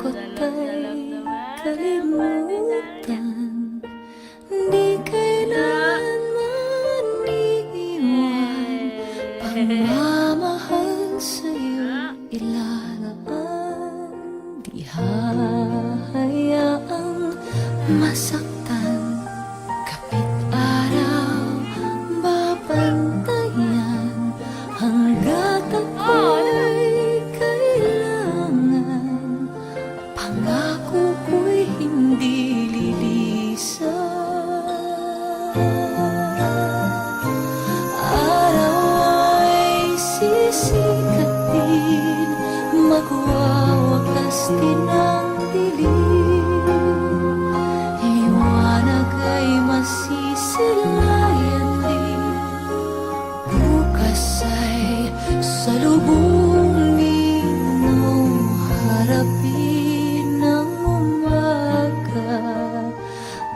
takot ay kalimutan. Di kailanman iiwan, pagmamahal sa'yo ilalaan. Di hahayaang masaktan, kapit araw babantayan, hanggat ako'y kailangan. Pangako ko'y hindi lilisan. Araw ay sisikat din, magwawakas din ang dilim. Liwanag ay masisilayan din, bukas ay salubungin mo. Harapin ang umaga,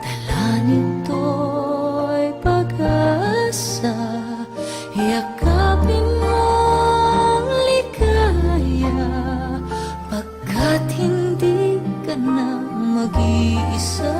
dala nito'y pag-asa. Yakapin mo ang ligaya, pagkat hindi ka na mag-iisa.